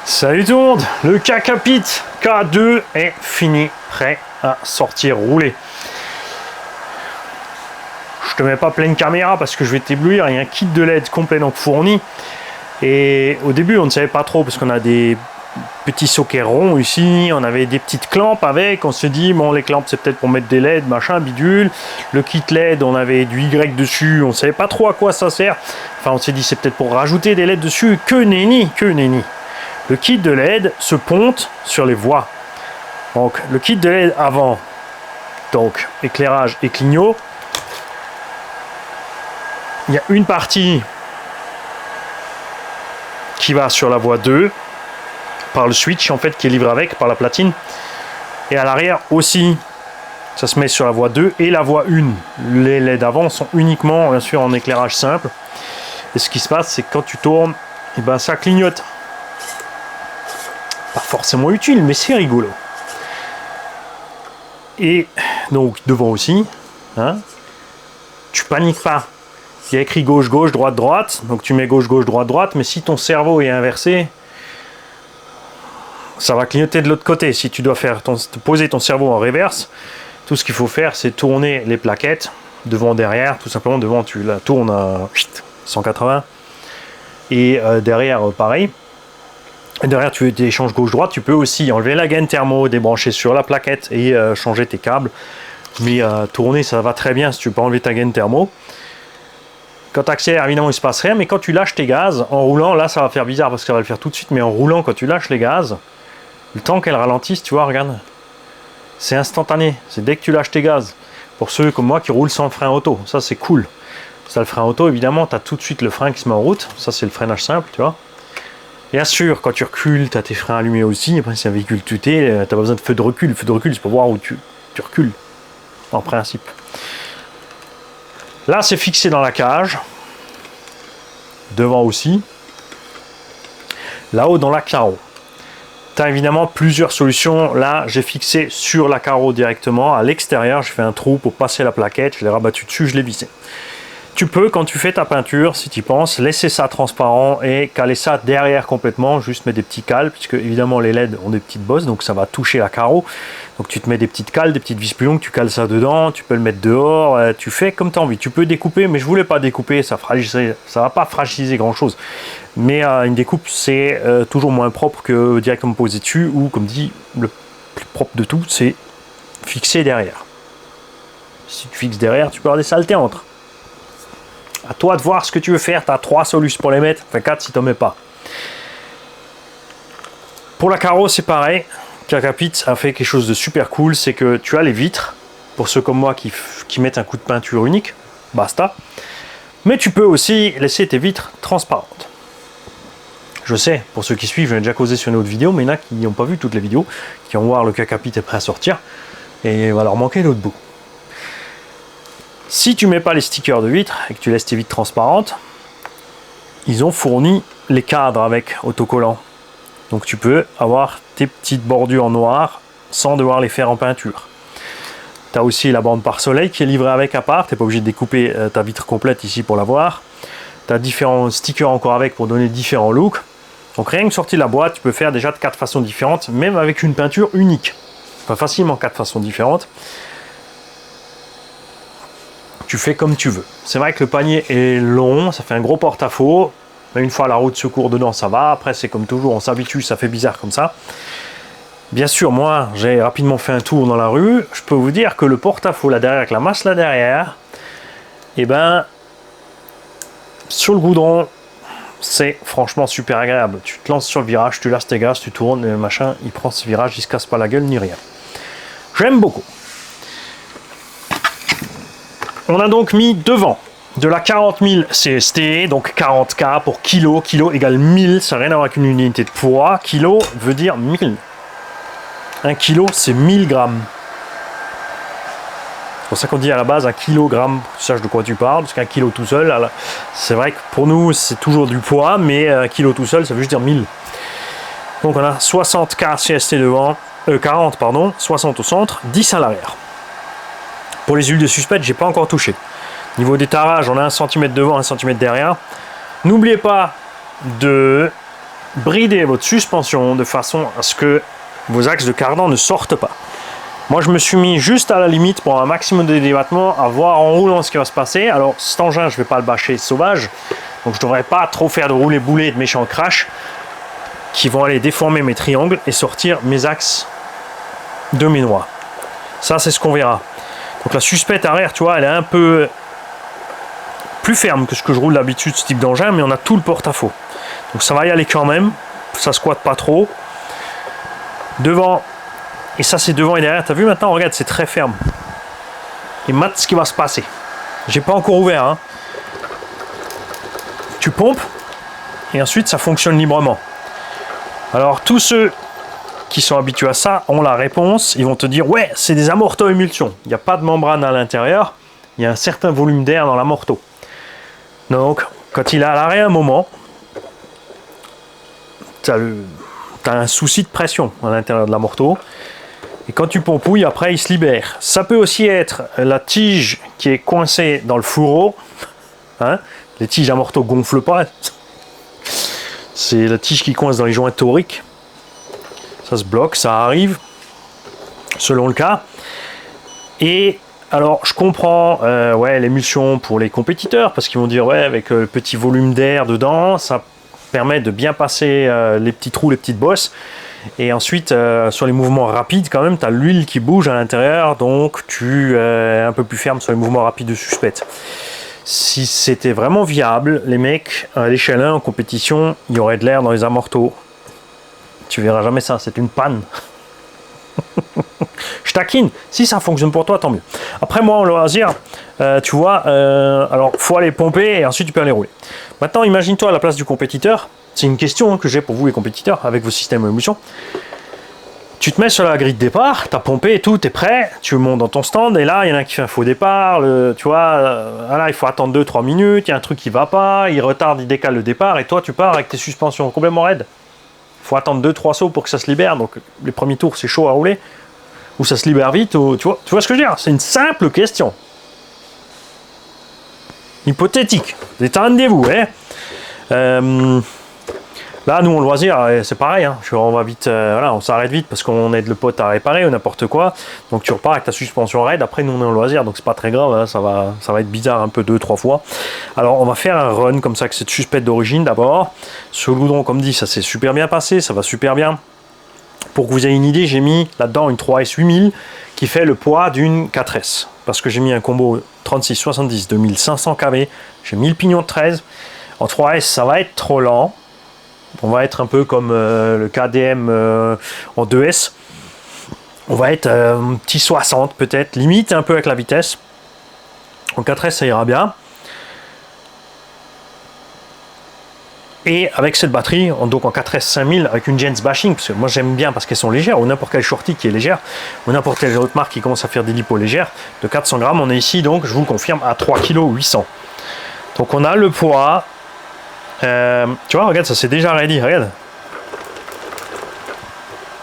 Salut tout le monde, le Kakapit K2 est fini, prêt à sortir rouler. Je te mets pas pleine caméra parce que je vais t'éblouir, il y a un kit de LED complet donc fourni. Et au début on ne savait pas trop parce qu'on a des petits sockets ronds ici, on avait des petites clampes avec, on se dit bon les clampes c'est peut-être pour mettre des LED, machin, bidule. Le kit LED on avait du Y dessus, on savait pas trop à quoi ça sert. Enfin on s'est dit c'est peut-être pour rajouter des LED dessus, que nenni. Le kit de LED se ponte sur les voies. Donc le kit de LED avant, donc éclairage et clignot. Il y a une partie qui va sur la voie 2 par le switch en fait qui est livré avec par la platine. Et à l'arrière aussi, ça se met sur la voie 2 et la voie 1. Les LED avant sont uniquement bien sûr en éclairage simple. Et ce qui se passe c'est que quand tu tournes, et ben ça clignote. Pas forcément utile, mais c'est rigolo. Et donc devant aussi, hein, tu paniques pas. Il y a écrit gauche, gauche, droite, droite. Donc tu mets gauche, gauche, droite, droite. Mais si ton cerveau est inversé, ça va clignoter de l'autre côté. Si tu dois faire poser ton cerveau en reverse, tout ce qu'il faut faire, c'est tourner les plaquettes devant, derrière. Tout simplement, devant, tu la tournes à 180. Et derrière, pareil. Et derrière, tu échanges gauche-droite. Tu peux aussi enlever la gaine thermo, débrancher sur la plaquette et changer tes câbles. Mais tourner, ça va très bien si tu peux enlever ta gaine thermo. Quand tu accélères, évidemment, il ne se passe rien. Mais quand tu lâches tes gaz, en roulant, là, ça va faire bizarre parce que ça va le faire tout de suite. Mais en roulant, quand tu lâches les gaz, le temps qu'elle ralentisse, tu vois, regarde, c'est instantané. C'est dès que tu lâches tes gaz. Pour ceux comme moi qui roulent sans le frein auto, ça, c'est cool. Ça, le frein auto, évidemment, tu as tout de suite le frein qui se met en route. Ça, c'est le freinage simple, tu vois. Bien sûr, quand tu recules, tu as tes freins allumés aussi. Après, c'est un véhicule tuté, tu n'as pas besoin de feu de recul. Le feu de recul, c'est pour voir où tu recules, en principe. Là, c'est fixé dans la cage. Devant aussi. Là-haut, dans la carreau. Tu as évidemment plusieurs solutions. Là, j'ai fixé sur la carreau directement. À l'extérieur, j'ai fait un trou pour passer la plaquette. Je l'ai rabattu dessus, je l'ai vissé. Tu peux, quand tu fais ta peinture, si tu y penses, laisser ça transparent et caler ça derrière complètement, juste mettre des petits cales, puisque évidemment les LED ont des petites bosses, donc ça va toucher la carreau. Donc tu te mets des petites cales, des petites vis plus longues, tu cales ça dedans, tu peux le mettre dehors, tu fais comme tu as envie. Tu peux découper, mais je voulais pas découper, ça va pas fragiliser grand chose. Mais une découpe, c'est toujours moins propre que directement posé dessus, ou comme dit, le plus propre de tout, c'est fixer derrière. Si tu fixes derrière, tu peux avoir des saletés entre. À toi de voir ce que tu veux faire. Tu as 3 solutions pour les mettre. Enfin 4 si tu n'en mets pas. Pour la carreau, c'est pareil. Kakapit a fait quelque chose de super cool. C'est que tu as les vitres. Pour ceux comme moi qui mettent un coup de peinture unique. Basta. Mais tu peux aussi laisser tes vitres transparentes. Je sais, pour ceux qui suivent, j'en ai déjà causé sur une autre vidéo. Mais il y en a qui n'ont pas vu toutes les vidéos. Qui vont voir le Kakapit est prêt à sortir. Et il va leur manquer l'autre bout. Si tu mets pas les stickers de vitres et que tu laisses tes vitres transparentes, ils ont fourni les cadres avec autocollants. Donc tu peux avoir tes petites bordures noires sans devoir les faire en peinture. Tu as aussi la bande pare-soleil qui est livrée avec à part. Tu n'es pas obligé de découper ta vitre complète ici pour l'avoir. Tu as différents stickers encore avec pour donner différents looks. Donc rien que sorti de la boîte, tu peux faire déjà de 4 façons différentes, même avec une peinture unique. Enfin facilement 4 façons différentes. Tu fais comme tu veux. C'est vrai que le panier est long, ça fait un gros porte-à-faux. Une fois la roue de secours dedans, ça va. Après, c'est comme toujours, on s'habitue, ça fait bizarre comme ça. Bien sûr, moi, j'ai rapidement fait un tour dans la rue. Je peux vous dire que le porte-à-faux là derrière, avec la masse là derrière, et ben, sur le goudron, c'est franchement super agréable. Tu te lances sur le virage, tu lâches tes gaz, tu tournes, et le machin, il prend ce virage, il se casse pas la gueule ni rien. J'aime beaucoup. On a donc mis devant de la 40 000 CST, donc 40K pour kilo. Kilo égale 1000, ça n'a rien à voir avec une unité de poids. Kilo veut dire 1000. 1 kilo, c'est 1000 grammes. C'est pour ça qu'on dit à la base 1 kilogramme, tu saches de quoi tu parles, parce qu'un kilo tout seul, c'est vrai que pour nous, c'est toujours du poids, mais 1 kilo tout seul, ça veut juste dire 1000. Donc on a 60K CST devant, 40 pardon, 60 au centre, 10 à l'arrière. Pour les huiles de suspecte, j'ai pas encore touché. Niveau d'étarage, on a 1 cm devant, 1 cm derrière. N'oubliez pas de brider votre suspension de façon à ce que vos axes de cardan ne sortent pas. Moi, je me suis mis juste à la limite pour un maximum de débattement, à voir en roulant ce qui va se passer. Alors, cet engin, je ne vais pas le bâcher sauvage, donc je ne devrais pas trop faire de rouler boulet de méchants crash qui vont aller déformer mes triangles et sortir mes axes de mes noix. Ça, c'est ce qu'on verra. Donc la suspette arrière, tu vois, elle est un peu plus ferme que ce que je roule d'habitude, ce type d'engin, mais on a tout le porte-à-faux. Donc ça va y aller quand même, ça squatte pas trop. Devant, et ça c'est devant et derrière, t'as vu maintenant, regarde, c'est très ferme. Et mate ce qui va se passer. J'ai pas encore ouvert, hein. Tu pompes, et ensuite ça fonctionne librement. Alors tous ceux qui sont habitués à ça ont la réponse, ils vont te dire ouais, c'est des amortos émulsion. Il n'y a pas de membrane à l'intérieur, il y a un certain volume d'air dans l'amorto. Donc quand il est à l'arrêt un moment, tu as un souci de pression à l'intérieur de l'amorto. Et quand tu pompouilles, après il se libère. Ça peut aussi être la tige qui est coincée dans le fourreau. Hein, les tiges amorto gonflent pas. C'est la tige qui coince dans les joints toriques. Ça se bloque, ça arrive, selon le cas. Et alors, je comprends ouais, l'émulsion pour les compétiteurs, parce qu'ils vont dire, ouais, avec le petit volume d'air dedans, ça permet de bien passer les petits trous, les petites bosses. Et ensuite, sur les mouvements rapides, quand même, tu as l'huile qui bouge à l'intérieur, donc tu es un peu plus ferme sur les mouvements rapides de suspette. Si c'était vraiment viable, les mecs, à l'échelle 1, en compétition, il y aurait de l'air dans les amortos. Tu verras jamais ça, c'est une panne. Je taquine. Si ça fonctionne pour toi, tant mieux. Après, moi, en loisir, tu vois, alors, faut aller pomper et ensuite tu peux aller rouler. Maintenant, imagine-toi à la place du compétiteur. C'est une question que j'ai pour vous, les compétiteurs, avec vos systèmes d'émulsion. Tu te mets sur la grille de départ, tu as pompé et tout, tu es prêt, tu montes dans ton stand, et là, il y en a qui fait un faux départ, tu vois, là, il faut attendre 2-3 minutes, il y a un truc qui va pas, il retarde, il décale le départ, et toi, tu pars avec tes suspensions complètement raides. Il faut attendre 2-3 sauts pour que ça se libère, donc les premiers tours, c'est chaud à rouler, ou ça se libère vite, ou, tu vois ce que je veux dire? C'est une simple question. Hypothétique. Détendez-vous, hein. Là, nous, en loisir, c'est pareil. Hein. On va vite, voilà, on s'arrête vite parce qu'on aide le pote à réparer ou n'importe quoi. Donc, tu repars avec ta suspension raide. Après, nous, on est en loisir, donc c'est pas très grave. Hein. Ça va être bizarre un peu 2-3 fois. Alors, on va faire un run comme ça avec cette suspette d'origine d'abord. Sur le goudron, comme dit, ça s'est super bien passé. Ça va super bien. Pour que vous ayez une idée, j'ai mis là-dedans une 3S 8000 qui fait le poids d'une 4S. Parce que j'ai mis un combo 36-70 de 1500 kV. J'ai mis le pignon de 13. En 3S, ça va être trop lent. On va être un peu comme le KDM en 2S. On va être un petit 60 peut-être, limite un peu avec la vitesse. En 4S, ça ira bien. Et avec cette batterie, donc en 4S 5000, avec une Jens Bashing, parce que moi j'aime bien parce qu'elles sont légères, ou n'importe quelle shorty qui est légère, ou n'importe quelle autre marque qui commence à faire des lipos légères, de 400 grammes, on est ici donc, je vous le confirme, à 3,8 kg. Donc on a le poids. Tu vois, regarde, ça c'est déjà ready, regarde.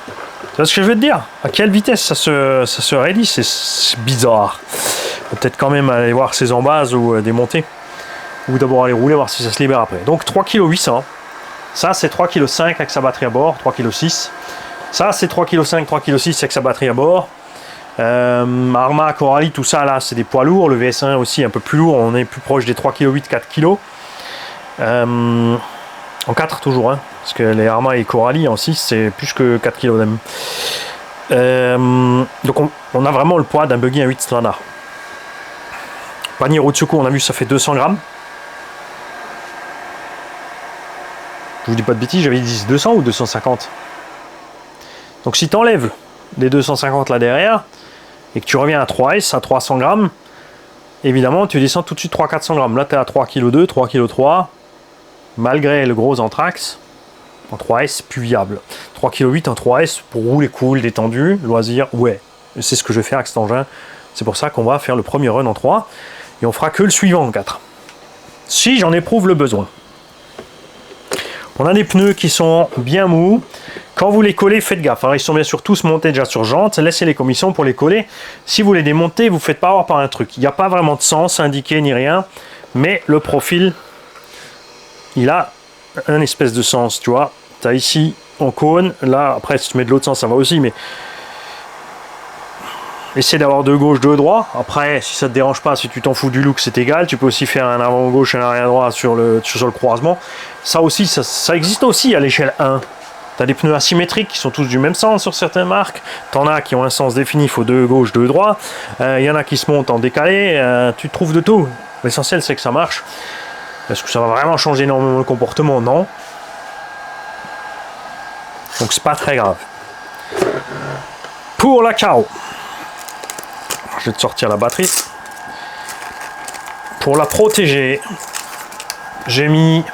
Tu vois ce que je veux te dire? À quelle vitesse ça se ready? C'est bizarre. Faut peut-être quand même aller voir ses embases ou démonter. Ou d'abord aller rouler, voir si ça se libère après. Donc 3,8 kg. Ça c'est 3,5 kg avec sa batterie à bord, 3,6 kg. Ça c'est 3,5 kg, 3,6 kg avec sa batterie à bord. Arma, Coralie, tout ça là, c'est des poids lourds. Le VS1 aussi un peu plus lourd, on est plus proche des 3,8 kg, 4 kg. En 4 toujours, hein, parce que les Arma et Coralie en 6 c'est plus que 4 kg même. Donc on a vraiment le poids d'un buggy à 8 standard. Panier Rotsuko, on a vu ça fait 200 grammes. Je vous dis pas de bêtises, j'avais dit 200 ou 250. Donc si tu enlèves les 250 là derrière et que tu reviens à 3S à 300 grammes, évidemment tu descends tout de suite 300-400 grammes. Là tu es à 3,2 kg, 3,3 kg. Malgré le gros anthrax, en 3S, plus viable. 3,8 kg en 3S pour rouler cool, détendu, loisir, ouais. C'est ce que je vais faire avec cet engin. C'est pour ça qu'on va faire le premier run en 3 et on fera que le suivant en 4. Si j'en éprouve le besoin. On a des pneus qui sont bien mous. Quand vous les collez, faites gaffe. Alors, ils sont bien sûr tous montés déjà sur jantes. Laissez les commissions pour les coller. Si vous les démontez, vous ne faites pas avoir par un truc. Il n'y a pas vraiment de sens indiqué ni rien. Mais le profil, il a un espèce de sens, tu vois. tu as ici en cône, là, après si tu mets de l'autre sens, ça va aussi, mais essaie d'avoir deux gauche, deux droit. Après, si ça te dérange pas, si tu t'en fous du look, c'est égal. Tu peux aussi faire un avant gauche et un arrière droit sur le croisement. Ça aussi, ça existe aussi à l'échelle 1. Tu as des pneus asymétriques qui sont tous du même sens sur certaines marques. Tu en as qui ont un sens défini, il faut deux gauche, deux droit. Il y en a qui se montent en décalé. Tu trouves de tout. L'essentiel, c'est que ça marche. Est-ce que ça va vraiment changer énormément le comportement? Non. Donc, c'est pas très grave. Pour la KO, je vais te sortir la batterie. Pour la protéger, j'ai mis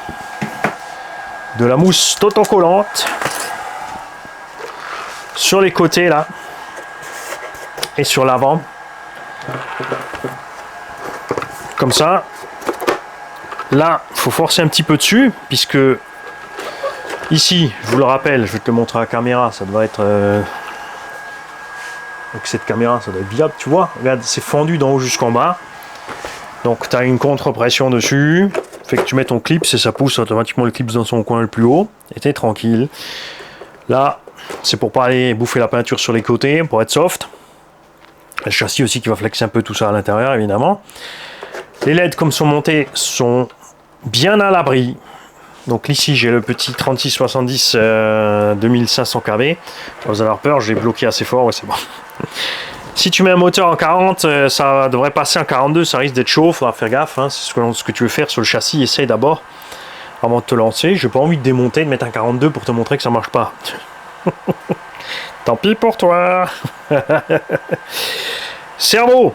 de la mousse autocollante sur les côtés là et sur l'avant. Comme ça. Là, il faut forcer un petit peu dessus puisque ici, je vous le rappelle, je vais te le montrer à la caméra, ça doit être... avec cette caméra, ça doit être viable, tu vois. Regarde, c'est fendu d'en haut jusqu'en bas. Donc, tu as une contre-pression dessus. Fait que tu mets ton clip et ça pousse automatiquement le clip dans son coin le plus haut. Et tu es tranquille. Là, c'est pour pas aller bouffer la peinture sur les côtés, pour être soft. Le châssis aussi qui va flexer un peu tout ça à l'intérieur, évidemment. Les LED, comme sont montés, sont bien à l'abri. Donc ici j'ai le petit 3670 2500 kV. Vous allez avoir peur, je l'ai bloqué assez fort, ouais c'est bon. Si tu mets un moteur en 40, ça devrait passer en 42, ça risque d'être chaud, il faudra faire gaffe. Hein. C'est ce que tu veux faire sur le châssis, essaye d'abord avant de te lancer. J'ai pas envie de démonter, de mettre un 42 pour te montrer que ça marche pas. Tant pis pour toi. Cerveau,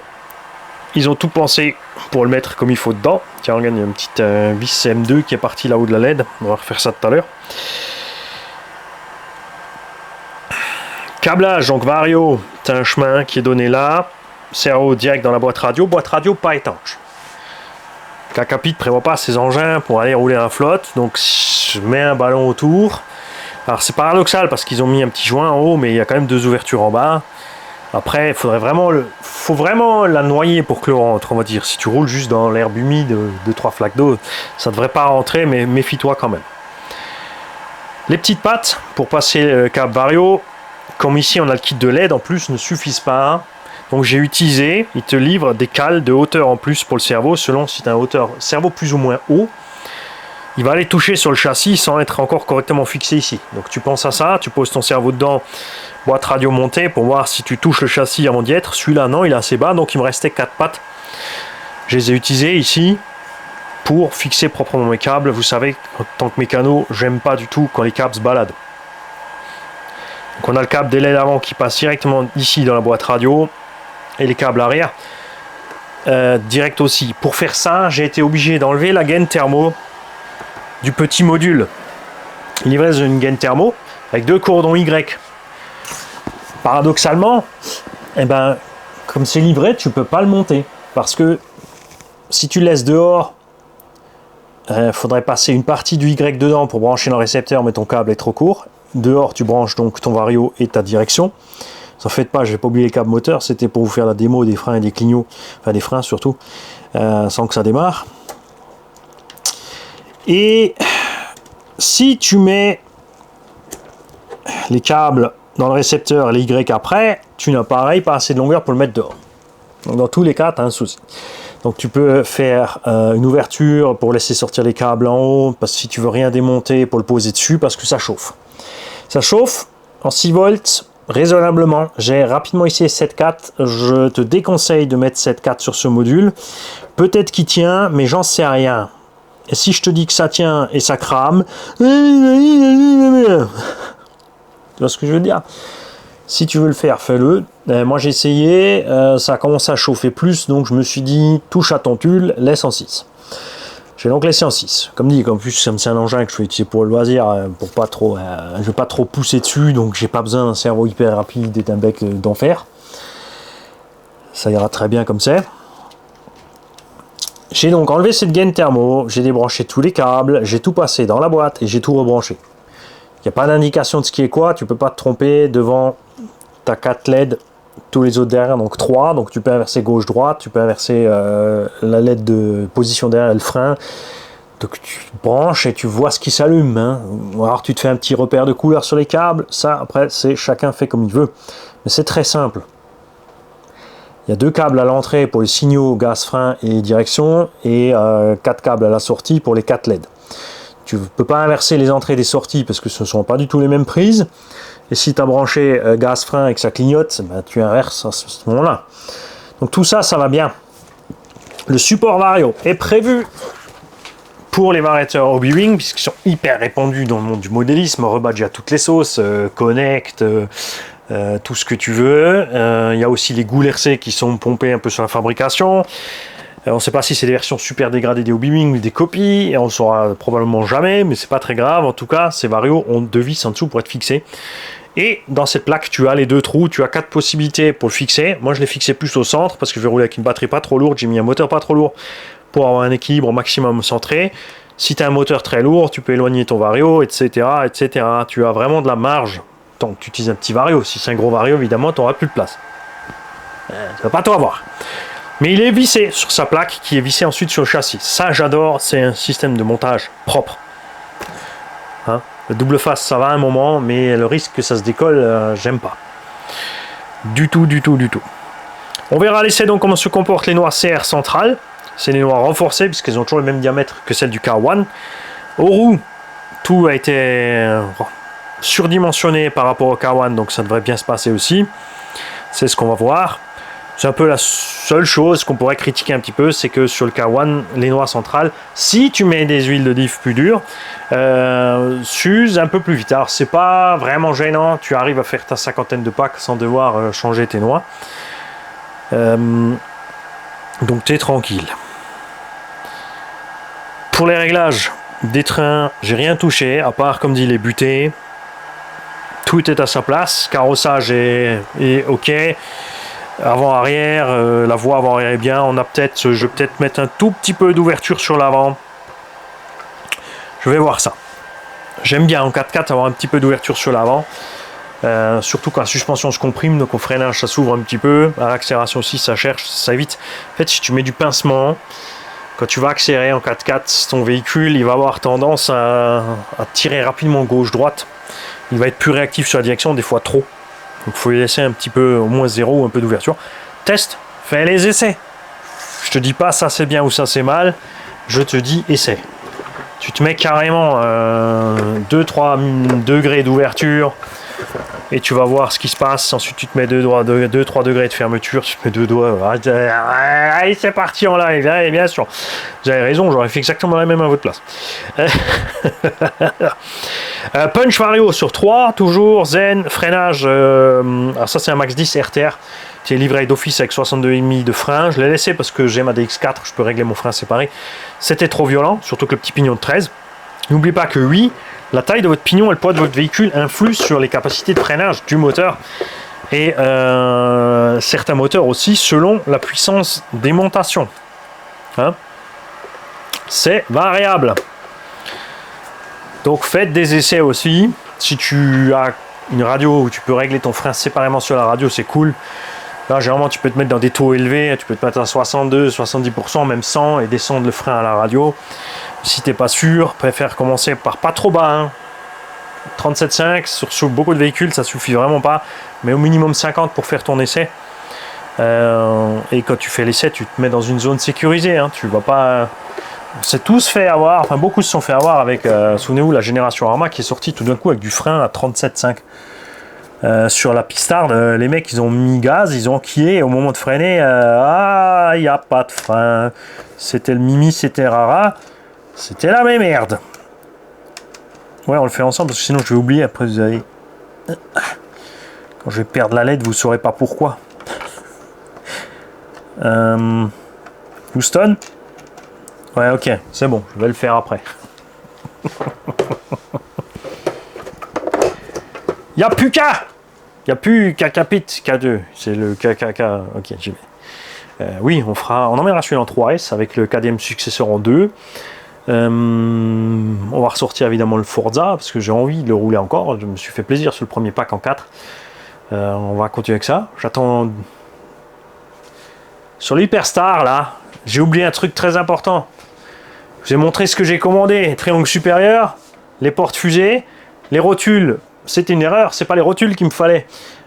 ils ont tout pensé pour le mettre comme il faut dedans. Tiens, regarde, il y a une petite vis M2 qui est partie là-haut de la LED. On va refaire ça tout à l'heure. Câblage, donc Vario, tu as un chemin qui est donné là. Servo direct dans la boîte radio pas étanche. Cacapi ne prévoit pas ses engins pour aller rouler en flotte. Donc je mets un ballon autour. Alors c'est paradoxal parce qu'ils ont mis un petit joint en haut, mais il y a quand même deux ouvertures en bas. Après, il faut vraiment la noyer pour que l'eau rentre, on va dire. Si tu roules juste dans l'herbe humide, 2-3 flaques d'eau, ça ne devrait pas rentrer, mais méfie-toi quand même. Les petites pattes pour passer le câble Vario, comme ici on a le kit de LED en plus, ne suffisent pas. Donc j'ai utilisé, il te livre des cales de hauteur en plus pour le cerveau, selon si tu as un hauteur cerveau plus ou moins haut. Il va aller toucher sur le châssis sans être encore correctement fixé ici. Donc tu penses à ça, tu poses ton cerveau dedans, boîte radio montée pour voir si tu touches le châssis avant d'y être. Celui-là non, il est assez bas, donc il me restait 4 pattes. Je les ai utilisées ici pour fixer proprement mes câbles. Vous savez, en tant que mécano, j'aime pas du tout quand les câbles se baladent. Donc on a le câble des LED avant qui passe directement ici dans la boîte radio et les câbles arrière direct aussi. Pour faire ça, j'ai été obligé d'enlever la gaine thermo du petit module. Il livrait une gaine thermo avec deux cordons Y. Paradoxalement, eh ben, comme c'est livré, tu peux pas le monter parce que si tu le laisses dehors, faudrait passer une partie du Y dedans pour brancher le récepteur, mais ton câble est trop court. Dehors, tu branches donc ton Vario et ta direction. En fait pas, j'ai pas oublié les câbles moteurs, c'était pour vous faire la démo des freins et des clignots, enfin des freins surtout, sans que ça démarre. Et si tu mets les câbles dans le récepteur et les Y après, tu n'as pareil pas assez de longueur pour le mettre dehors. Donc dans tous les cas, tu as un souci. Donc tu peux faire une ouverture pour laisser sortir les câbles en haut, parce que si tu veux rien démonter pour le poser dessus, parce que ça chauffe. Ça chauffe en 6 volts raisonnablement. J'ai rapidement essayé 7.4. Je te déconseille de mettre 7.4 sur ce module. Peut-être qu'il tient, mais j'en sais rien. Et si je te dis que ça tient et ça crame, tu vois ce que je veux dire? Si tu veux le faire, fais-le. Moi j'ai essayé, ça a commencé à chauffer plus, donc je me suis dit, touche à ton tulle, laisse en 6. J'ai donc laissé en 6. Comme dit, comme plus c'est un engin que je fais utiliser pour le loisir, pour pas trop, je ne vais pas trop pousser dessus, donc j'ai pas besoin d'un cerveau hyper rapide et d'un bec d'enfer. Ça ira très bien comme c'est. J'ai donc enlevé cette gaine thermo, j'ai débranché tous les câbles, j'ai tout passé dans la boîte et j'ai tout rebranché. Il n'y a pas d'indication de ce qui est quoi, tu peux pas te tromper devant ta 4 LED, tous les autres derrière, donc 3, donc tu peux inverser gauche-droite, tu peux inverser la LED de position derrière le frein, Donc tu branches et tu vois ce qui s'allume. Hein. Ou alors tu te fais un petit repère de couleur sur les câbles. Ça, après, c'est chacun fait comme il veut. Mais c'est très simple. Il y a 2 câbles à l'entrée pour les signaux, gaz, frein et direction. Et 4 câbles à la sortie pour les 4 LED. Tu ne peux pas inverser les entrées et les sorties parce que ce ne sont pas du tout les mêmes prises. Et si tu as branché gaz, frein et que ça clignote, ben, tu inverses à ce moment-là. Donc tout ça, ça va bien. Le support vario est prévu pour les variateurs Hobbywing, puisqu'ils sont hyper répandus dans le monde du modélisme, rebadge à toutes les sauces, Connect, tout ce que tu veux. Il y a aussi les goules RC qui sont pompés un peu sur la fabrication. On ne sait pas si c'est des versions super dégradées des Hobbywing ou des copies, et on ne le saura probablement jamais, mais c'est pas très grave. En tout cas, ces varios ont 2 vis en dessous pour être fixés. Et dans cette plaque, tu as les 2 trous, tu as 4 possibilités pour le fixer. Moi, je l'ai fixé plus au centre parce que je vais rouler avec une batterie pas trop lourde. J'ai mis un moteur pas trop lourd pour avoir un équilibre au maximum centré. Si tu as un moteur très lourd, tu peux éloigner ton vario, etc., etc. Tu as vraiment de la marge. Tant que tu utilises un petit vario. Si c'est un gros vario, évidemment, tu n'auras plus de place. Tu ne vas pas tout avoir. Mais il est vissé sur sa plaque qui est vissée ensuite sur le châssis. Ça, j'adore. C'est un système de montage propre. Hein? Le double face, ça va un moment, mais le risque que ça se décolle, j'aime pas. Du tout, du tout, du tout. On verra à l'essai donc comment se comportent les noix CR centrales. C'est les noix renforcées, puisqu'elles ont toujours le même diamètre que celles du K1. Aux roues, tout a été surdimensionné par rapport au K1, donc ça devrait bien se passer aussi. C'est ce qu'on va voir. C'est un peu la seule chose qu'on pourrait critiquer un petit peu, c'est que sur le K1, les noix centrales, si tu mets des huiles de diff plus dures, s'usent un peu plus vite. Alors c'est pas vraiment gênant, tu arrives à faire ta 50aine de packs sans devoir changer tes noix. Donc tu es tranquille. Pour les réglages des trains, j'ai rien touché, à part comme dit les butées. Tout est à sa place, carrossage est ok. Avant-arrière, la voie avant-arrière est bien. Je vais peut-être mettre un tout petit peu d'ouverture sur l'avant. Je vais voir ça. J'aime bien en 4x4 avoir un petit peu d'ouverture sur l'avant. Surtout quand la suspension se comprime, donc au freinage ça s'ouvre un petit peu. À l'accélération aussi ça cherche, ça évite. En fait, si tu mets du pincement, quand tu vas accélérer en 4x4, ton véhicule il va avoir tendance à tirer rapidement gauche-droite. Il va être plus réactif sur la direction, des fois trop. Donc il faut lui laisser un petit peu, au moins 0 ou un peu d'ouverture. Teste, fais les essais. Je te dis pas ça c'est bien ou ça c'est mal. Je te dis essaie. Tu te mets carrément 2-3 degrés d'ouverture et tu vas voir ce qui se passe. Ensuite tu te mets 2-3 degrés de fermeture. Tu te mets 2 doigts. Allez, c'est parti en live. Et bien sûr, vous avez raison, j'aurais fait exactement la même à votre place. Punch vario sur 3, toujours zen, freinage. Alors ça c'est un Max 10 RTR qui est livré d'office avec 62,5 de frein. Je l'ai laissé parce que j'ai ma DX4, je peux régler mon frein séparé. C'était trop violent, surtout que le petit pignon de 13. N'oubliez pas que oui, la taille de votre pignon et le poids de votre véhicule influent sur les capacités de freinage du moteur. Et certains moteurs aussi selon la puissance d'aimantation. Hein? C'est variable. Donc faites des essais aussi. Si tu as une radio où tu peux régler ton frein séparément sur la radio, c'est cool. Là, généralement, tu peux te mettre dans des taux élevés. Tu peux te mettre à 62, 70%, même 100 et descendre le frein à la radio. Si tu n'es pas sûr, préfère commencer par pas trop bas. Hein. 37,5 sur beaucoup de véhicules, ça suffit vraiment pas. Mais au minimum 50 pour faire ton essai. Et quand tu fais l'essai, tu te mets dans une zone sécurisée. Hein. Tu vas pas... On s'est tous fait avoir, enfin beaucoup se sont fait avoir avec, souvenez-vous, la génération Arma qui est sortie tout d'un coup avec du frein à 37,5. Sur la pistarde, les mecs ils ont mis gaz, ils ont enquillé, et au moment de freiner, il n'y a pas de frein. C'était le Mimi, c'était Rara, c'était la même merde. Ouais, on le fait ensemble parce que sinon je vais oublier après vous allez. Quand je vais perdre la LED, vous saurez pas pourquoi. Houston? Ouais, ok, c'est bon, je vais le faire après. Y'a plus K! Y'a plus Kakapit K2, c'est le KKK. Ok, j'y vais. Oui, on emmènera celui-là en 3S avec le KDM successeur en 2. On va ressortir évidemment le Forza parce que j'ai envie de le rouler encore. Je me suis fait plaisir sur le premier pack en 4. On va continuer avec ça. J'attends. Sur l'Hyperstar là, j'ai oublié un truc très important. Je vous ai montré ce que j'ai commandé. Triangle supérieur, les portes fusées, les rotules. C'était une erreur, c'est pas les rotules qu'il me fallait.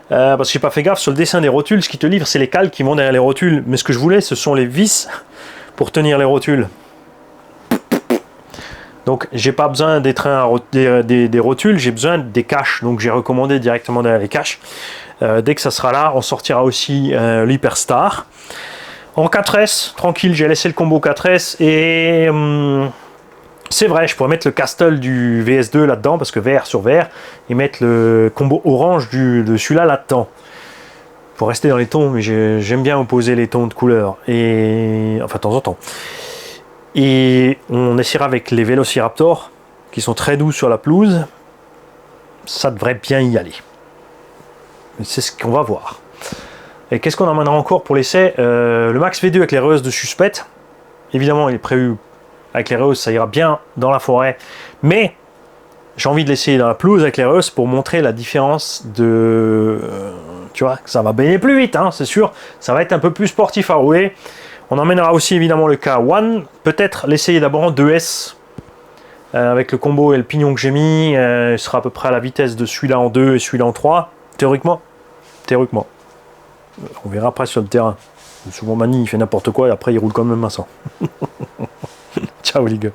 Parce que j'ai pas fait gaffe sur le dessin des rotules. Ce qui te livre, c'est les cales qui vont derrière les rotules. Mais ce que je voulais, ce sont les vis pour tenir les rotules. Donc j'ai pas besoin des trains des rotules, j'ai besoin des caches. Donc j'ai recommandé directement derrière les caches. Dès que ça sera là, on sortira aussi l'Hyperstar. En 4S, tranquille, j'ai laissé le combo 4S et c'est vrai, je pourrais mettre le Castle du VS2 là-dedans parce que vert sur vert et mettre le combo orange de celui-là là-dedans. Pour rester dans les tons, mais j'aime bien opposer les tons de couleurs et enfin de temps en temps. Et on essaiera avec les Vélociraptor qui sont très doux sur la pelouse. Ça devrait bien y aller. C'est ce qu'on va voir. Et qu'est-ce qu'on emmènera encore pour l'essai? Le Max V2 avec les rehauses de Suspect. Évidemment, il est prévu avec les rehauses, ça ira bien dans la forêt. Mais j'ai envie de l'essayer dans la pelouse avec les rehauses pour montrer la différence de... tu vois, ça va baigner plus vite, hein, c'est sûr. Ça va être un peu plus sportif à rouler. On emmènera aussi évidemment le K1. Peut-être l'essayer d'abord en 2S. Avec le combo et le pignon que j'ai mis. Il sera à peu près à la vitesse de celui-là en 2 et celui-là en 3. Théoriquement. Théoriquement. On verra après sur le terrain. Souvent Mani il fait n'importe quoi et après il roule quand même à 100. Ciao les gars.